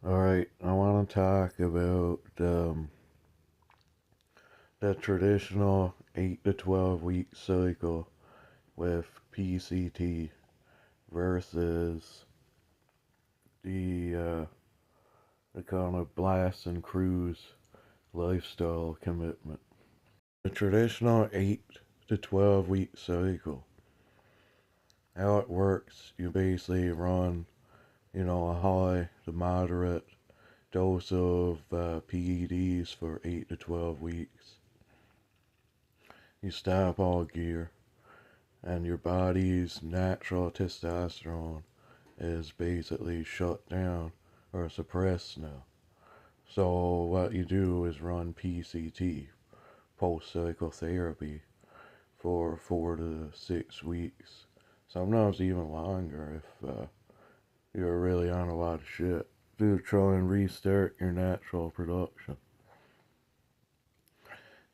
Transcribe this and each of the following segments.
Alright, I want to talk about the traditional 8 to 12 week cycle with PCT versus the, the kind of blast and cruise lifestyle commitment. The traditional 8 to 12 week cycle, how it works, you basically run, a high to moderate dose of PEDs for 8 to 12 weeks. You stop all gear, and your body's natural testosterone is basically shut down or suppressed now. So what you do is run PCT, post-cycle therapy, for 4 to 6 weeks. Sometimes even longer if you're really on a lot of shit, to try and restart your natural production.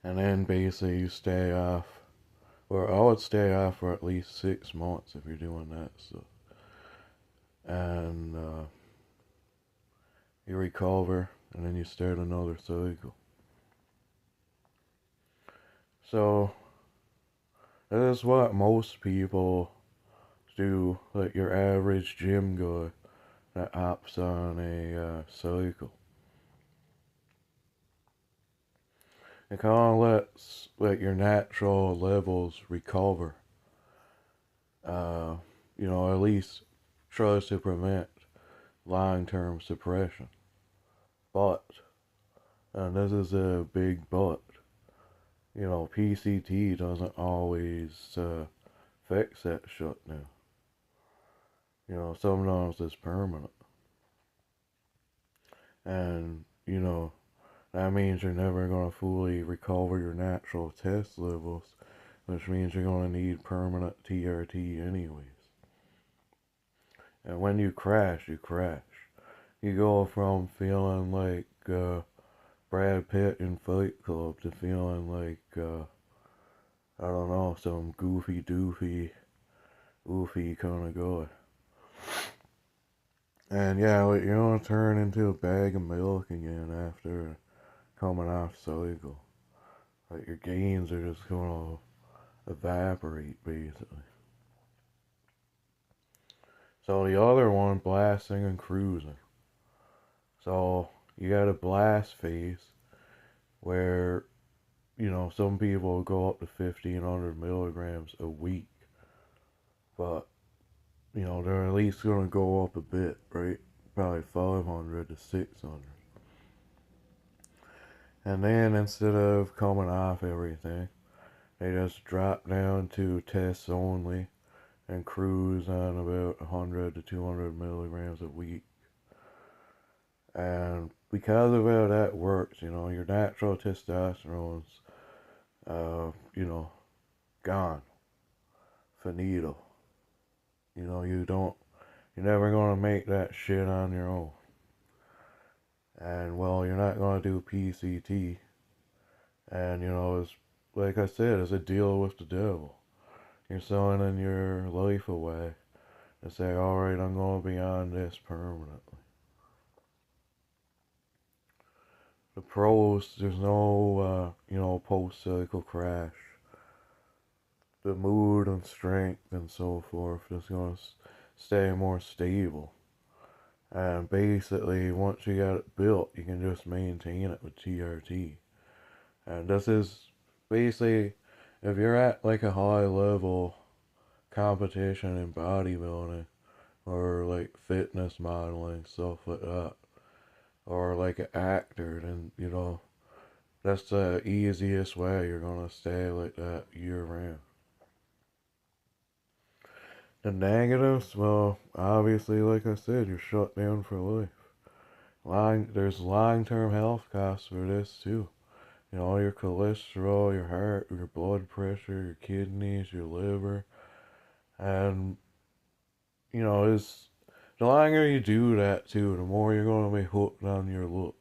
And then basically you stay off, or I would stay off for at least 6 months if you're doing that stuff. And you recover, and then you start another cycle. So that is what most people do, like your average gym guy that hops on a cycle. It kind of lets your natural levels recover. Uh, at least tries to prevent long-term suppression. But, and this is a big but, PCT doesn't always fix that shit now. Sometimes it's permanent. And, that means you're never going to fully recover your natural test levels, which means you're going to need permanent TRT anyways. And when you crash, you crash. You go from feeling like Brad Pitt in Fight Club to feeling like, I don't know, some goofy kind of guy. And yeah, you're gonna turn into a bag of milk again after coming off cycle. Like your gains are just gonna evaporate basically. So the other one, blasting and cruising. So you got a blast phase where, some people go up to 1500 milligrams a week. But, they're at least gonna go up a bit, right? Probably 500 to 600. And then instead of coming off everything, they just drop down to tests only and cruise on about 100 to 200 milligrams a week. And because of how that works, your natural testosterone's, gone. Finito. You're never gonna make that shit on your own. And well, you're not gonna do PCT. And it's like I said, it's a deal with the devil. You're selling your life away and say, alright, I'm gonna be on this permanently. The pros, there's no, post-cycle crash. The mood and strength and so forth is going to stay more stable. And basically, once you got it built, you can just maintain it with TRT. And this is basically, if you're at like a high level competition in bodybuilding, or like fitness modeling, stuff like that, or like an actor, then, that's the easiest way you're gonna stay like that year round. The negatives, well, obviously, like I said, you're shut down for life. There's long-term health costs for this too. Your cholesterol, your heart, your blood pressure, your kidneys, your liver, and it's the longer you do that too, the more you're gonna be hooked on your look.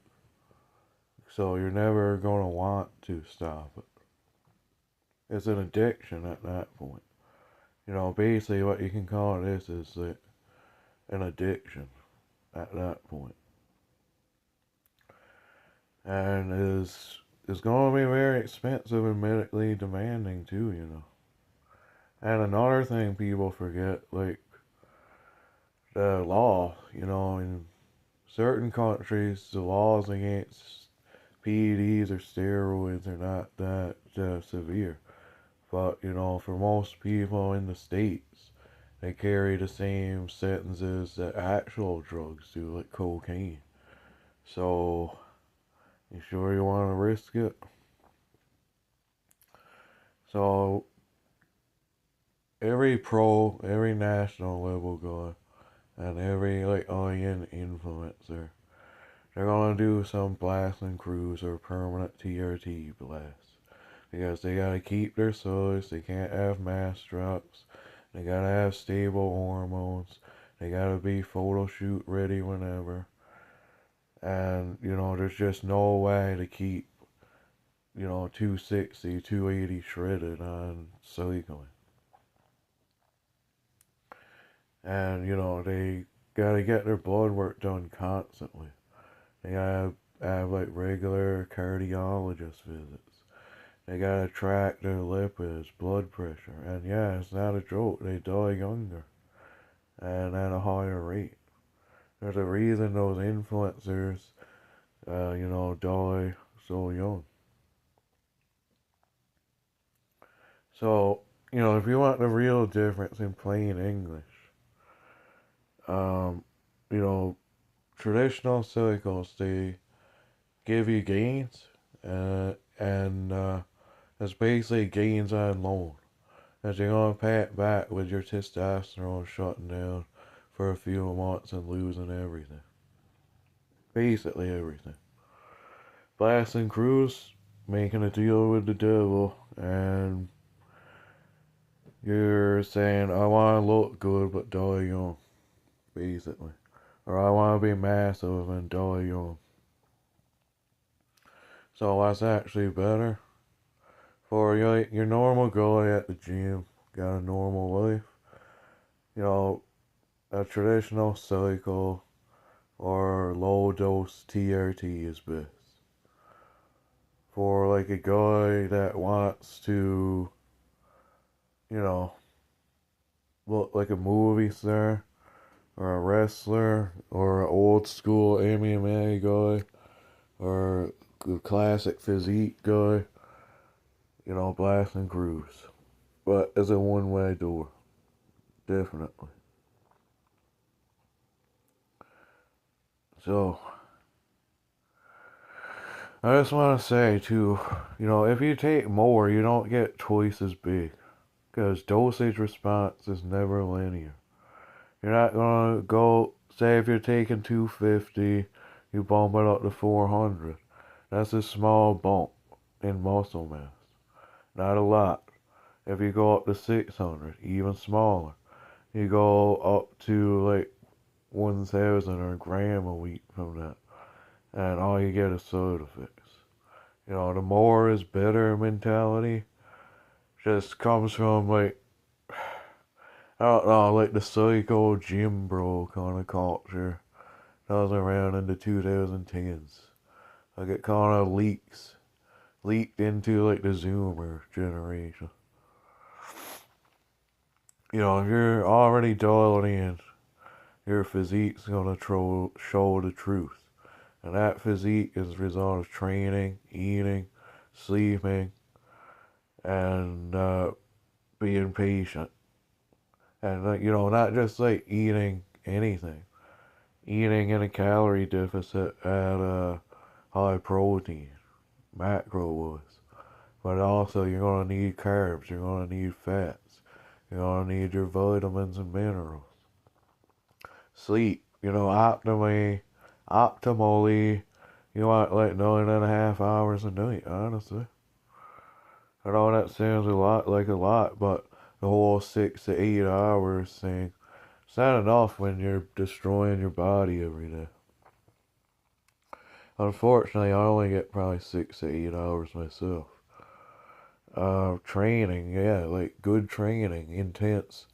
So you're never gonna want to stop it. It's an addiction at that point. Basically what you can call this is an addiction at that point. and is going to be very expensive and medically demanding too, you know. And another thing people forget, like the law, you know, in certain countries, the laws against PEDs or steroids are not that severe. But, you know, for most people in the States, they carry the same sentences that actual drugs do, like cocaine. So, you sure you want to risk it? So, every national level guy, and every, like, IN influencer, they're gonna do some blasting cruise or permanent TRT blast. Because they gotta keep their size, they can't have mass drops, they gotta have stable hormones, they gotta be photo shoot ready whenever. And, you know, there's just no way to keep, you know, 260, 280 shredded on cycling. And, you know, they gotta get their blood work done constantly. They gotta have like regular cardiologist visits. They gotta track their lipids, blood pressure. And yeah, it's not a joke, they die younger and at a higher rate. There's a reason those influencers, you know, die so young. So, you know, if you want the real difference in plain English, um, you know, traditional cycles, they give you gains, and it's basically gains on loan. As you're gonna pay it back with your testosterone shutting down for a few months and losing everything. Basically everything. Blasting Cruz, making a deal with the devil, and you're saying, I want to look good but die young, basically. Or I want to be massive and die young. So what's actually better? For your normal guy at the gym, got a normal life, you know, a traditional cycle or low dose TRT is best. For like a guy that wants to, you know, look like a movie star or a wrestler or an old school MMA guy or a classic physique guy, you know, blast and cruise. But it's a one-way door, definitely. So, I just want to say too, you know, if you take more, you don't get twice as big. Because dosage response is never linear. You're not going to go, say if you're taking 250, you bump it up to 400. That's a small bump in muscle mass. Not a lot. If you go up to 600, even smaller. You go up to like 1,000 or a gram a week from that. And all you get is side effects. You know, the more is better mentality just comes from like, I don't know, like the psycho gym bro kind of culture that was around in the 2010s. Like it kind of leaked into like the Zoomer generation. You know, if you're already dialed in, your physique's gonna show the truth. And that physique is the result of training, eating, sleeping, and being patient. And, you know, not just like eating anything. Eating in a calorie deficit at a high protein, macro wise. But also you're going to need carbs, you're going to need fats, you're going to need your vitamins and minerals. Sleep, you know, optimally, you want like 9.5 hours a night, honestly. I know that sounds a lot, but the whole 6 to 8 hours thing, it's not enough when you're destroying your body every day. Unfortunately, I only get probably 6 to 8 hours myself. Training, yeah, like good training, intense,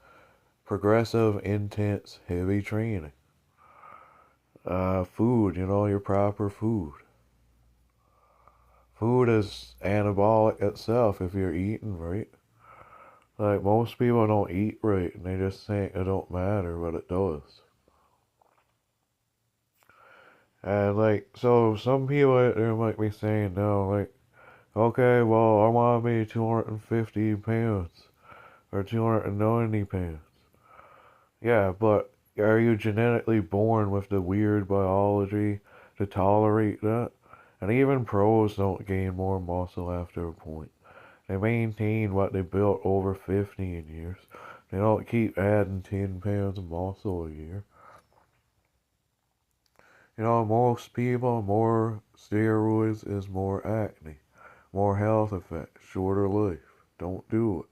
progressive, intense, heavy training. Food, you know, your proper food. food is anabolic itself if you're eating right. Like, most people don't eat right, and they just think it don't matter, but it does. And, like, so some people out there might be saying, no, like, okay, well, I want to be 250 pounds, or 290 pounds. Yeah, but are you genetically born with the weird biology to tolerate that? And even pros don't gain more muscle after a point. They maintain what they built over 15 years. They don't keep adding 10 pounds of muscle a year. You know, most people, more steroids is more acne, more health effects, shorter life. Don't do it.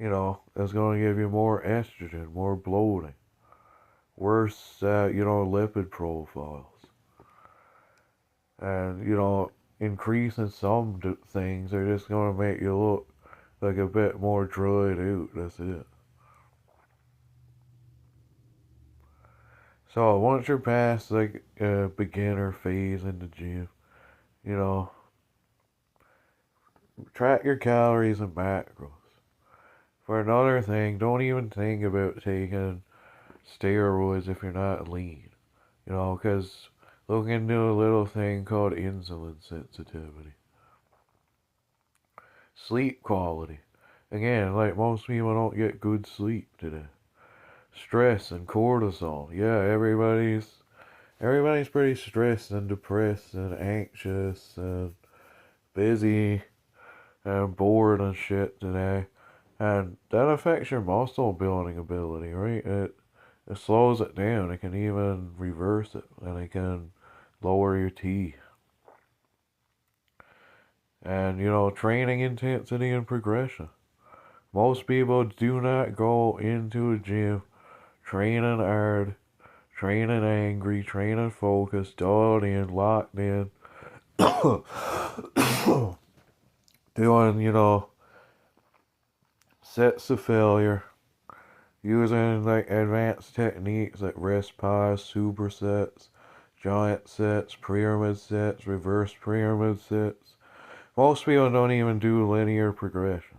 You know, it's going to give you more estrogen, more bloating, worse, lipid profiles. And, increasing some things are just going to make you look like a bit more dried out. That's it. So once you're past like a beginner phase in the gym, you know, track your calories and macros. For another thing, don't even think about taking steroids if you're not lean. You know, because look into a little thing called insulin sensitivity. Sleep quality. Again, like most people don't get good sleep today. Stress and cortisol. Yeah, everybody's pretty stressed and depressed and anxious and busy and bored and shit today. And that affects your muscle building ability, right? It slows it down. It can even reverse it, and it can lower your T. And, training intensity and progression. Most people do not go into a gym training hard, training angry, training focused, dialed in, locked in, doing, sets of failure, using like advanced techniques like rest pause, supersets, giant sets, pyramid sets, reverse pyramid sets. Most people don't even do linear progression.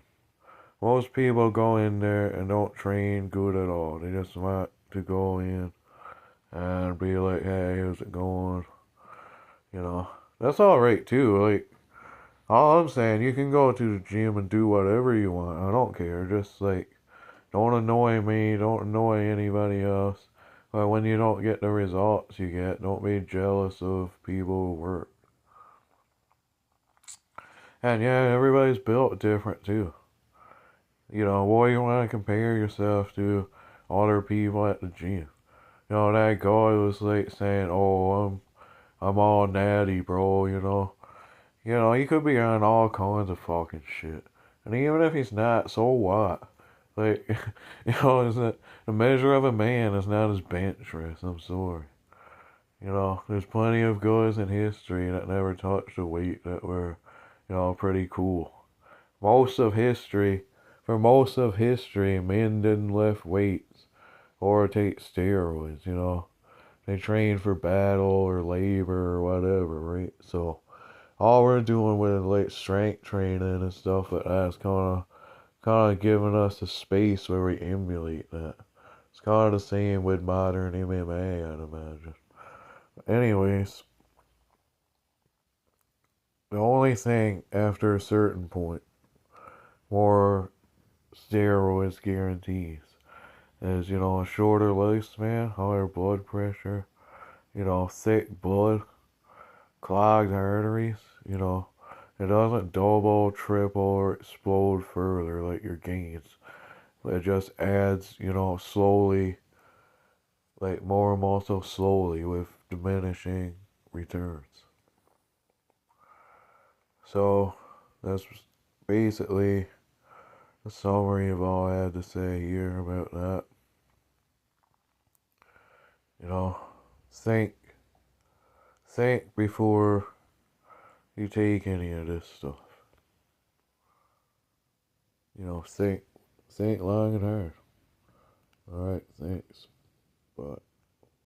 Most people go in there and don't train good at all. They just want to go in and be like, hey, how's it going? You know, that's alright too. Like, all I'm saying, you can go to the gym and do whatever you want. I don't care. Just like, don't annoy me. Don't annoy anybody else. But when you don't get the results you get, don't be jealous of people who work. And yeah, everybody's built different too. Why you want to compare yourself to other people at the gym? That guy was like saying, "Oh, I'm all natty, bro." He could be on all kinds of fucking shit. And even if he's not, so what? Like, is that the measure of a man is not his bench press. I'm sorry. There's plenty of guys in history that never touched a weight that were, pretty cool. Most of history, for most of history, men didn't lift weights or take steroids. They trained for battle or labor or whatever, right? So all we're doing with like strength training and stuff like that is kind of giving us a space where we emulate that. It's kind of the same with modern MMA, I'd imagine. Anyways, the only thing after a certain point, more steroids guarantees, is, a shorter lifespan, higher blood pressure, thick blood, clogged arteries, it doesn't double, triple, or explode further like your gains. It just adds, slowly, like more muscle slowly with diminishing returns. So that's basically a summary of all I had to say here about that. You know, think before you take any of this stuff. Think long and hard. Alright, thanks. Bye.